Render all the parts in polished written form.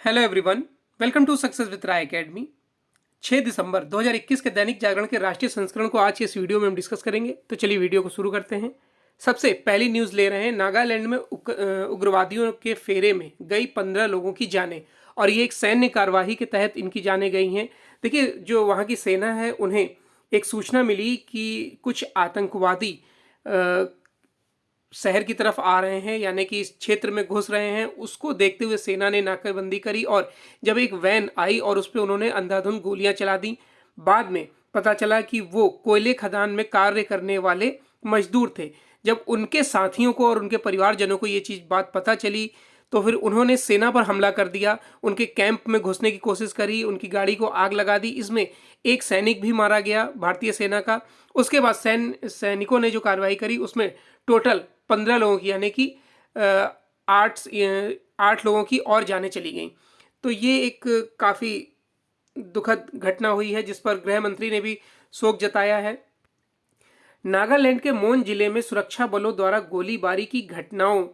Hello everyone, welcome to success with Rai academy. 6 दिसंबर 2021 के दैनिक जागरण के राष्ट्रीय संस्करण को आज के इस वीडियो में हम डिस्कस करेंगे। तो चलिए वीडियो को शुरू करते हैं। सबसे पहली न्यूज़ ले रहे हैं, नागालैंड में उग्रवादियों के फेरे में गई 15 लोगों की जानें, और ये एक सैन्य कार्यवाही के तहत इनकी जानें गई हैं। देखिए, जो वहाँ की सेना है, उन्हें एक सूचना मिली कि कुछ आतंकवादी शहर की तरफ आ रहे हैं, यानी कि इस क्षेत्र में घुस रहे हैं। उसको देखते हुए सेना ने नाकाबंदी करी, और जब एक वैन आई और उस पर उन्होंने अंधाधुंध गोलियां चला दी। बाद में पता चला कि वो कोयले खदान में कार्य करने वाले मजदूर थे। जब उनके साथियों को और उनके परिवारजनों को ये चीज़ बात पता चली, तो फिर उन्होंने सेना पर हमला कर दिया, उनके कैंप में घुसने की कोशिश करी, उनकी गाड़ी को आग लगा दी। इसमें एक सैनिक भी मारा गया भारतीय सेना का। उसके बाद सैनिकों ने जो कार्रवाई करी, उसमें टोटल 15 लोगों की, यानी कि आठ आठ लोगों की और जानें चली गई। तो ये एक काफ़ी दुखद घटना हुई है, जिस पर गृह मंत्री ने भी शोक जताया है। नागालैंड के मोन जिले में सुरक्षा बलों द्वारा गोलीबारी की घटनाओं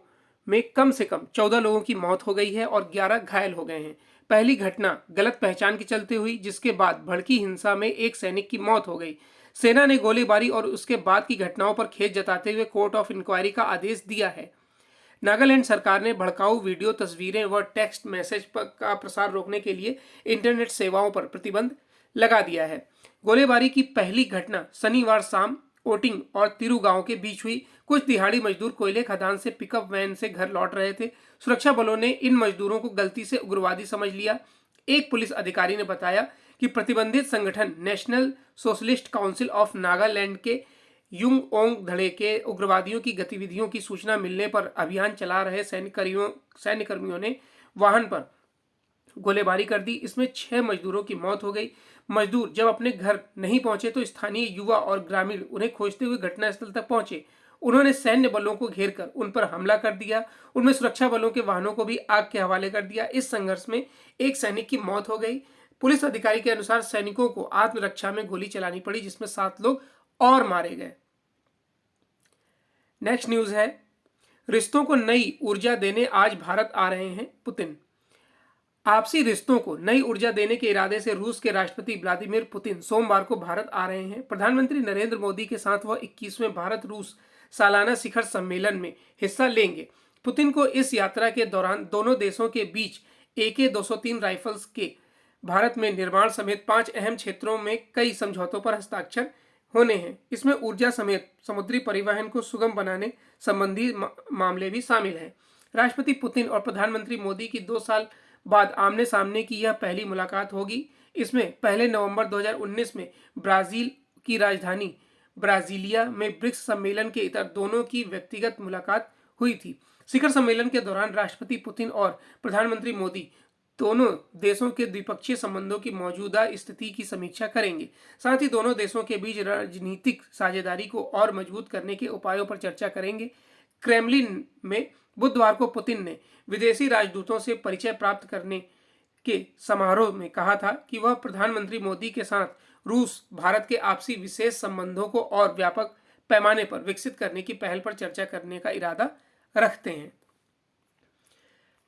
में कम से कम 14 लोगों की मौत हो गई है और 11 घायल हो गए हैं। पहली घटना गलत पहचान के चलते हुई, जिसके बाद भड़की हिंसा में एक सैनिक की मौत हो गई। सेना ने गोलीबारी और उसके बाद की घटनाओं पर खेद जताते हुए कोर्ट ऑफ इंक्वायरी का आदेश दिया है। नागालैंड सरकार ने भड़काऊ वीडियो, तस्वीरें व टेक्स्ट मैसेज का प्रसार रोकने के लिए इंटरनेट सेवाओं पर प्रतिबंध लगा दिया है। गोलीबारी की पहली घटना शनिवार शाम ओटिंग और तिरु गांव के बीच हुई। कुछ दिहाड़ी मजदूर कोयले खदान से पिकअप वैन से घर लौट रहे थे। सुरक्षा बलों ने इन मजदूरों को गलती से उग्रवादी समझ लिया। एक पुलिस अधिकारी ने बताया कि प्रतिबंधित संगठन national socialist council of Nagaland के युंग ओंग धड़े के उग्रवादियों की गतिविधियों की सूचना मिलने पर अभियान चला रहे सैन्यकर्मियों ने वाहन पर गोलीबारी कर दी। इसमें 6 मजदूरों की मौत हो गई। मजदूर जब अपने घर नहीं पहुंचे तो स्थानीय युवा और ग्रामीण उन्हें खोजते हुए घटनास्थल तक पहुंचे। उन्होंने सैन्य बलों को घेरकर उन पर हमला कर दिया। उनमें सुरक्षा बलों के वाहनों को भी आग के हवाले कर दिया। इस संघर्ष में एक सैनिक की मौत हो गई। पुलिस अधिकारी के अनुसार सैनिकों को आत्मरक्षा में गोली चलानी पड़ी, जिसमें 7 लोग और मारे गए। नेक्स्ट न्यूज है, रिश्तों को नई ऊर्जा देने आज भारत आ रहे हैं पुतिन। आपसी रिश्तों को नई ऊर्जा देने के इरादे से रूस के राष्ट्रपति व्लादिमीर पुतिन सोमवार को भारत आ रहे हैं। प्रधानमंत्री नरेंद्र मोदी के साथ वह 21वें भारत रूस सालाना शिखर सम्मेलन में हिस्सा लेंगे। पुतिन को इस यात्रा के दौरान दोनों देशों के बीच AK-203 राइफल्स के भारत में निर्माण समेत 5 अहम क्षेत्रों में कई समझौतों पर हस्ताक्षर होने हैं। इसमें ऊर्जा समेत समुद्री परिवहन को सुगम बनाने संबंधी मामले भी शामिल हैं। राष्ट्रपति पुतिन और प्रधानमंत्री मोदी की 2 साल बाद आमने सामने की यह पहली मुलाकात होगी। इसमें पहले नवंबर 2019 में ब्राजील की राजधानी ब्राजीलिया में ब्रिक्स सम्मेलन के इतर दोनों की व्यक्तिगत मुलाकात हुई थी। शिखर सम्मेलन के दौरान राष्ट्रपति पुतिन और प्रधानमंत्री मोदी दोनों देशों के द्विपक्षीय संबंधों की मौजूदा स्थिति की समीक्षा करेंगे। साथ ही दोनों देशों के बीच राजनीतिक साझेदारी को और मजबूत करने के उपायों पर चर्चा करेंगे। क्रेमलिन में बुधवार को पुतिन ने विदेशी राजदूतों से परिचय प्राप्त करने के समारोह में कहा था कि वह प्रधानमंत्री मोदी के साथ रूस भारत के आपसी विशेष संबंधों को और व्यापक पैमाने पर विकसित करने की पहल पर चर्चा करने का इरादा रखते हैं।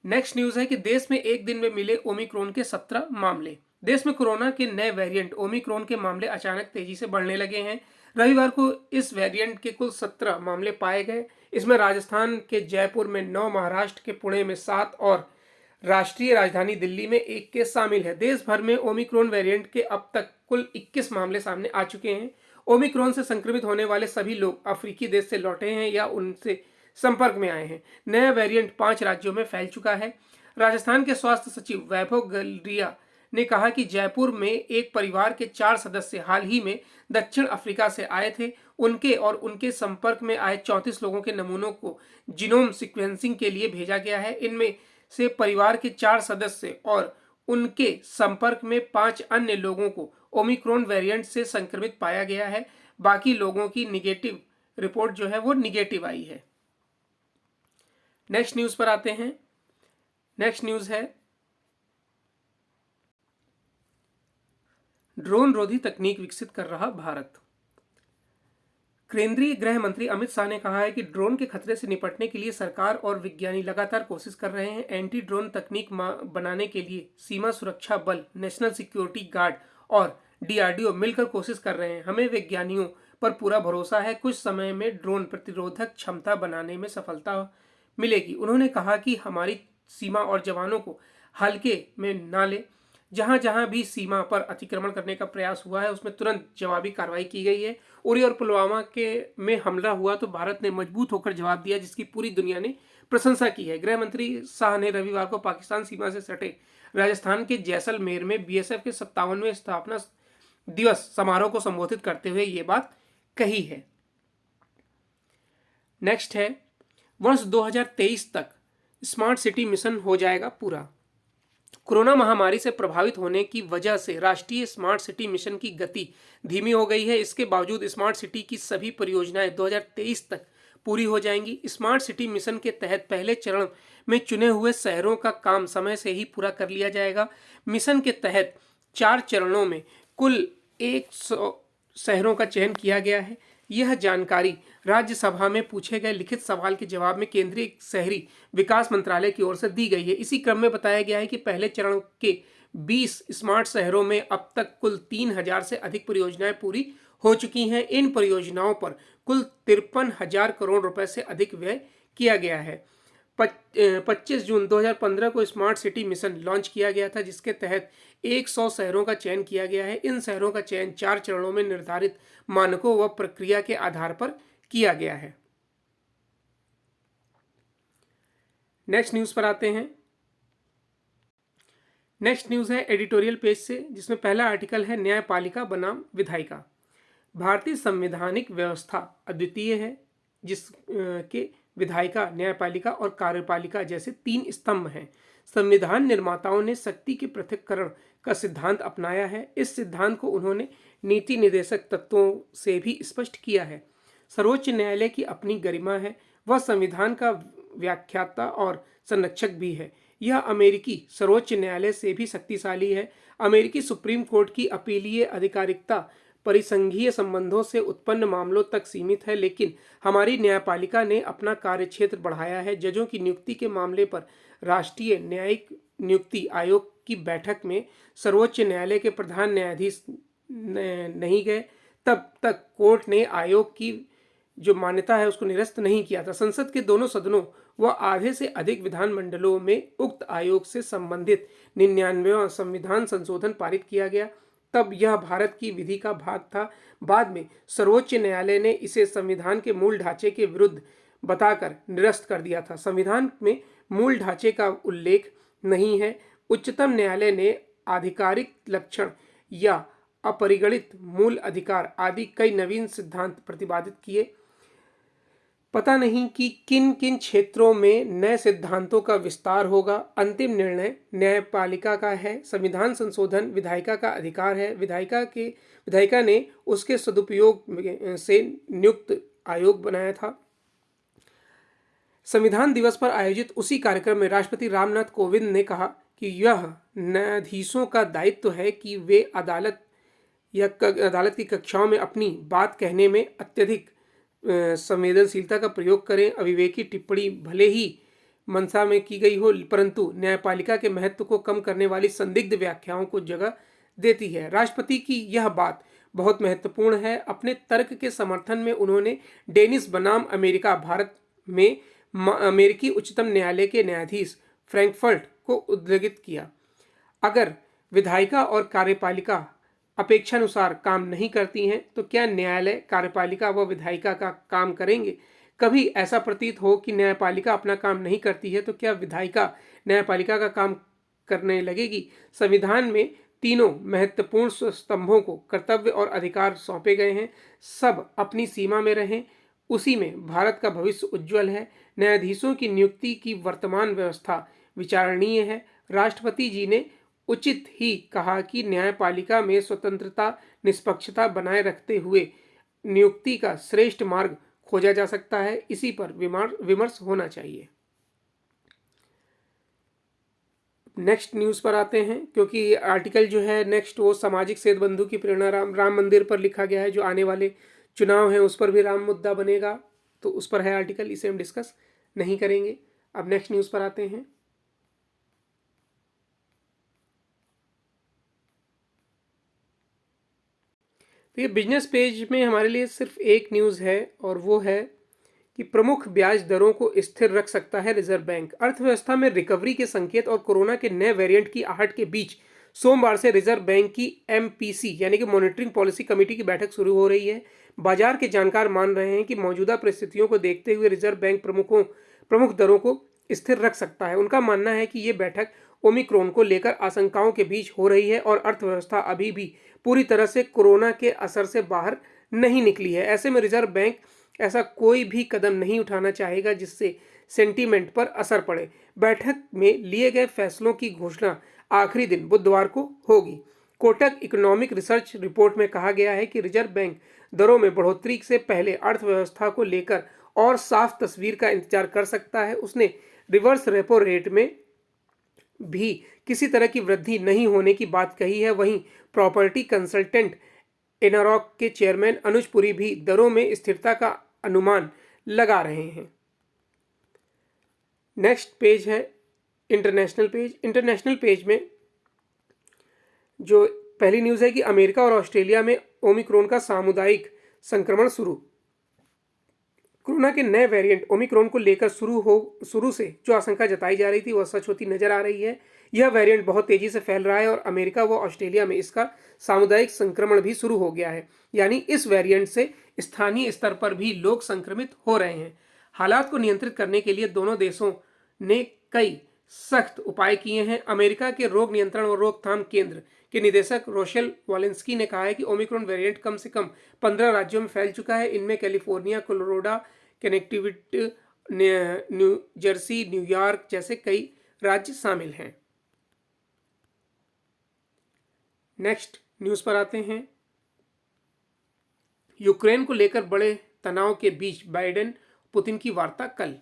नेक्स्ट न्यूज है कि देश में एक दिन में मिले ओमिक्रॉन के 17 मामले। देश में कोरोना के नए वेरिएंट ओमिक्रॉन के मामले अचानक तेजी से बढ़ने लगे हैं। रविवार को इस वेरिएंट के कुल 17 मामले पाए गए। इसमें राजस्थान के जयपुर में 9, महाराष्ट्र के पुणे में 7 और राष्ट्रीय राजधानी दिल्ली में 1 केस शामिल है। देश भर में ओमिक्रॉन वेरिएंट के अब तक कुल 21 मामले सामने आ चुके हैं। ओमिक्रॉन से संक्रमित होने वाले सभी लोग अफ्रीकी देश से लौटे हैं या उनसे संपर्क में आए हैं। नया वेरिएंट 5 राज्यों में फैल चुका है। राजस्थान के स्वास्थ्य सचिव वैभव गलरिया ने कहा कि जयपुर में एक परिवार के 4 सदस्य हाल ही में दक्षिण अफ्रीका से आए थे। उनके और उनके संपर्क में आए 34 लोगों के नमूनों को जीनोम सीक्वेंसिंग के लिए भेजा गया है। इनमें से परिवार के 4 सदस्य और उनके संपर्क में 5 अन्य लोगों को ओमिक्रॉन वेरिएंट से संक्रमित पाया गया है। बाकी लोगों की निगेटिव रिपोर्ट जो है वो निगेटिव आई है। नेक्स्ट न्यूज पर आते हैं। नेक्स्ट न्यूज है, ड्रोन रोधी तकनीक विकसित कर रहा भारत। केंद्रीय गृह मंत्री अमित शाह ने कहा है कि ड्रोन के खतरे से निपटने के लिए सरकार और विज्ञानी लगातार कोशिश कर रहे हैं। एंटी ड्रोन तकनीक बनाने के लिए सीमा सुरक्षा बल, नेशनल सिक्योरिटी गार्ड और डीआरडीओ मिलकर कोशिश कर रहे हैं। हमें वैज्ञानिकों पर पूरा भरोसा है, कुछ समय में ड्रोन प्रतिरोधक क्षमता बनाने में सफलता मिलेगी। उन्होंने कहा कि हमारी सीमा और जवानों को हल्के में ना ले। जहां जहां भी सीमा पर अतिक्रमण करने का प्रयास हुआ है उसमें तुरंत जवाबी कार्रवाई की गई है। उरी और पुलवामा के में हमला हुआ तो भारत ने मजबूत होकर जवाब दिया, जिसकी पूरी दुनिया ने प्रशंसा की है। गृह मंत्री शाह ने रविवार को पाकिस्तान सीमा से सटे राजस्थान के जैसलमेर में बीएसएफ के 57वें स्थापना दिवस समारोह को संबोधित करते हुए ये बात कही है। नेक्स्ट है, वर्ष 2023 तक स्मार्ट सिटी मिशन हो जाएगा पूरा। कोरोना महामारी से प्रभावित होने की वजह से राष्ट्रीय स्मार्ट सिटी मिशन की गति धीमी हो गई है। इसके बावजूद स्मार्ट सिटी की सभी परियोजनाएं 2023 तक पूरी हो जाएंगी। स्मार्ट सिटी मिशन के तहत पहले चरण में चुने हुए शहरों का काम समय से ही पूरा कर लिया जाएगा। मिशन के तहत 4 चरणों में कुल 100 शहरों का चयन किया गया है। यह जानकारी राज्यसभा में पूछे गए लिखित सवाल के जवाब में केंद्रीय शहरी विकास मंत्रालय की ओर से दी गई है। इसी क्रम में बताया गया है कि पहले चरण के 20 स्मार्ट शहरों में अब तक कुल 3000 से अधिक परियोजनाएं पूरी हो चुकी हैं। इन परियोजनाओं पर कुल 53,000 करोड़ रुपए से अधिक व्यय किया गया है। 25 जून 2015 को स्मार्ट सिटी मिशन लॉन्च किया गया था, जिसके तहत 100 शहरों का चयन किया गया है। इन शहरों का चयन 4 चरणों में निर्धारित मानकों व प्रक्रिया के आधार पर किया गया है। नेक्स्ट न्यूज पर आते हैं। नेक्स्ट न्यूज है एडिटोरियल पेज से, जिसमें पहला आर्टिकल है न्यायपालिका बनाम विधायिका। भारतीय संवैधानिक व्यवस्था अद्वितीय है, जिसके विधायिका, न्यायपालिका और कार्यपालिका जैसे 3 स्तंभ हैं। संविधान निर्माताओं ने शक्ति के पृथक्करण का सिद्धांत अपनाया है। इस सिद्धांत को उन्होंने नीति निर्देशक तत्वों से भी स्पष्ट किया है। सर्वोच्च न्यायालय की अपनी गरिमा है, वह संविधान का व्याख्याता और संरक्षक भी है। यह अमेरिकी सर्वोच्च न्यायालय से भी शक्तिशाली है। अमेरिकी सुप्रीम कोर्ट की अपीलीय अधिकारिकता परिसंघीय संबंधों से उत्पन्न मामलों तक सीमित है, लेकिन हमारी न्यायपालिका ने अपना कार्यक्षेत्र बढ़ाया है। जजों की नियुक्ति के मामले पर राष्ट्रीय न्यायिक नियुक्ति आयोग की बैठक में सर्वोच्च न्यायालय के प्रधान न्यायाधीश नहीं गए, तब तक कोर्ट ने आयोग की जो मान्यता है उसको निरस्त नहीं किया था। संसद के दोनों सदनों व आधे से अधिक विधानमंडलों में उक्त आयोग से संबंधित 99वां संविधान संशोधन पारित किया गया, तब यह भारत की विधि का भाग था। बाद में सर्वोच्च न्यायालय ने इसे संविधान के मूल ढांचे के विरुद्ध बताकर निरस्त कर दिया था। संविधान में मूल ढांचे का उल्लेख नहीं है। उच्चतम न्यायालय ने आधिकारिक लक्षण या अपरिगणित मूल अधिकार आदि कई नवीन सिद्धांत प्रतिपादित किए। पता नहीं कि किन किन क्षेत्रों में नए सिद्धांतों का विस्तार होगा। अंतिम निर्णय न्यायपालिका का है। संविधान संशोधन विधायिका का अधिकार है। विधायिका ने उसके सदुपयोग से नियुक्त आयोग बनाया था। संविधान दिवस पर आयोजित उसी कार्यक्रम में राष्ट्रपति रामनाथ कोविंद ने कहा कि यह न्यायाधीशों का दायित्व है कि वे अदालत की कक्षाओं में अपनी बात कहने में अत्यधिक संवेदनशीलता का प्रयोग करें। अविवेकी टिप्पणी भले ही मंशा में की गई हो, परंतु न्यायपालिका के महत्व को कम करने वाली संदिग्ध व्याख्याओं को जगह देती है। राष्ट्रपति की यह बात बहुत महत्वपूर्ण है। अपने तर्क के समर्थन में उन्होंने डेनिस बनाम अमेरिका भारत में अमेरिकी उच्चतम न्यायालय के न्यायाधीश फ्रैंकफर्ट को उद्धृत किया। अगर विधायिका और कार्यपालिका अपेक्षानुसार काम नहीं करती हैं तो क्या न्यायालय कार्यपालिका व विधायिका का काम करेंगे? कभी ऐसा प्रतीत हो कि न्यायपालिका अपना काम नहीं करती है तो क्या विधायिका न्यायपालिका का काम करने लगेगी? संविधान में तीनों महत्वपूर्ण स्तंभों को कर्तव्य और अधिकार सौंपे गए हैं। सब अपनी सीमा में रहें, उसी में भारत का भविष्य उज्जवल है। न्यायाधीशों की नियुक्ति की वर्तमान व्यवस्था विचारणीय है। राष्ट्रपति जी ने उचित ही कहा कि न्यायपालिका में स्वतंत्रता निष्पक्षता बनाए रखते हुए नियुक्ति का श्रेष्ठ मार्ग खोजा जा सकता है। इसी पर विमर्श होना चाहिए। नेक्स्ट न्यूज पर आते हैं, क्योंकि आर्टिकल जो है नेक्स्ट वो सामाजिक सेतु बंधु की प्रेरणा राम मंदिर पर लिखा गया है, जो आने वाले चुनाव है उस पर भी राम मुद्दा बनेगा, तो उस पर है आर्टिकल, इसे हम डिस्कस नहीं करेंगे। अब नेक्स्ट न्यूज़ पर आते हैं। तो ये बिजनेस पेज में हमारे लिए सिर्फ एक न्यूज़ है और वो है कि प्रमुख ब्याज दरों को स्थिर रख सकता है रिजर्व बैंक। अर्थव्यवस्था में रिकवरी के संकेत और कोरोना के नए वेरिएंट की आहट के बीच सोमवार से रिजर्व बैंक की एमपीसी यानी कि मॉनिटरिंग पॉलिसी कमेटी की बैठक शुरू हो रही है। बाजार के जानकार मान रहे हैं कि मौजूदा परिस्थितियों को देखते हुए रिजर्व बैंक प्रमुख दरों को स्थिर रख सकता है। उनका मानना है कि ये बैठक ओमिक्रॉन को लेकर आशंकाओं के बीच हो रही है और अर्थव्यवस्था अभी भी पूरी तरह से कोरोना के असर से बाहर नहीं निकली है। ऐसे में रिजर्व बैंक ऐसा कोई भी कदम नहीं उठाना चाहेगा जिससे सेंटीमेंट पर असर पड़े। बैठक में लिए गए फैसलों की घोषणा आखिरी दिन बुधवार को होगी। कोटक इकोनॉमिक रिसर्च रिपोर्ट में कहा गया है कि रिजर्व बैंक दरों में बढ़ोतरी से पहले अर्थव्यवस्था को लेकर और साफ तस्वीर का इंतजार कर सकता है। उसने रिवर्स रेपो रेट में भी किसी तरह की वृद्धि नहीं होने की बात कही है। वहीं प्रॉपर्टी कंसल्टेंट एनारॉक के चेयरमैन अनुज पुरी भी दरों में स्थिरता का अनुमान लगा रहे हैं। नेक्स्ट पेज है इंटरनेशनल पेज। इंटरनेशनल पेज में जो पहली न्यूज़ है कि अमेरिका और ऑस्ट्रेलिया में ओमिक्रॉन का सामुदायिक संक्रमण शुरू। कोरोना के नए वेरिएंट ओमिक्रॉन को लेकर शुरू से जो आशंका जताई जा रही थी वह सच होती नजर आ रही है। यह वेरिएंट बहुत तेजी से फैल रहा है और अमेरिका व ऑस्ट्रेलिया में इसका सामुदायिक संक्रमण भी शुरू हो गया है। यानी इस वेरिएंट से स्थानीय स्तर पर भी लोग संक्रमित हो रहे हैं। हालात को नियंत्रित करने के लिए दोनों देशों ने कई सख्त उपाय किए हैं। अमेरिका के रोग नियंत्रण और रोकथाम केंद्र के निदेशक रोशेल वॉलेंस्की ने कहा है कि ओमिक्रॉन वेरिएंट कम से कम 15 राज्यों में फैल चुका है। इनमें California, Colorado, Connecticut, new Jersey, New York जैसे कई राज्य शामिल हैं। नेक्स्ट न्यूज़ पर आते हैं। यूक्रेन को लेकर बड़े तनाव के बीच बाइडेन पुतिन की वार्ता कल।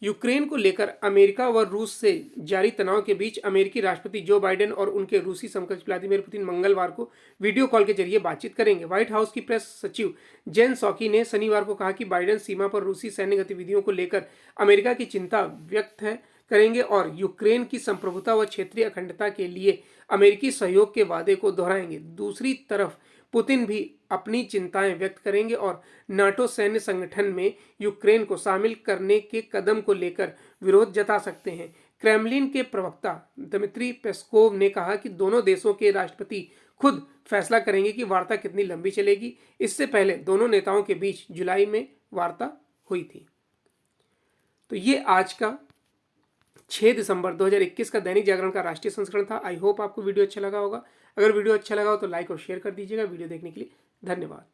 यूक्रेन को लेकर अमेरिका व रूस से जारी तनाव के बीच अमेरिकी राष्ट्रपति जो बाइडेन और उनके रूसी समकक्ष व्लादिमीर पुतिन मंगलवार को वीडियो कॉल के जरिए बातचीत करेंगे। व्हाइट हाउस की प्रेस सचिव जेन सॉकी ने शनिवार को कहा कि बाइडेन सीमा पर रूसी सैन्य गतिविधियों को लेकर अमेरिका की चिंता व्यक्त करेंगे और यूक्रेन की संप्रभुता व क्षेत्रीय अखंडता के लिए अमेरिकी सहयोग के वादे को दोहराएंगे। दूसरी तरफ पुतिन भी अपनी चिंताएं व्यक्त करेंगे और नाटो सैन्य संगठन में यूक्रेन को शामिल करने के कदम को लेकर विरोध जता सकते हैं। क्रेमलिन के प्रवक्ता दमित्री पेस्कोव ने कहा कि दोनों देशों के राष्ट्रपति खुद फैसला करेंगे कि वार्ता कितनी लंबी चलेगी। इससे पहले दोनों नेताओं के बीच जुलाई में वार्ता हुई थी। तो ये आज का 6 दिसंबर 2021 का दैनिक जागरण का राष्ट्रीय संस्करण था। आई होप आपको वीडियो अच्छा लगा होगा। अगर वीडियो अच्छा लगा हो तो लाइक और शेयर कर दीजिएगा। वीडियो देखने के लिए धन्यवाद।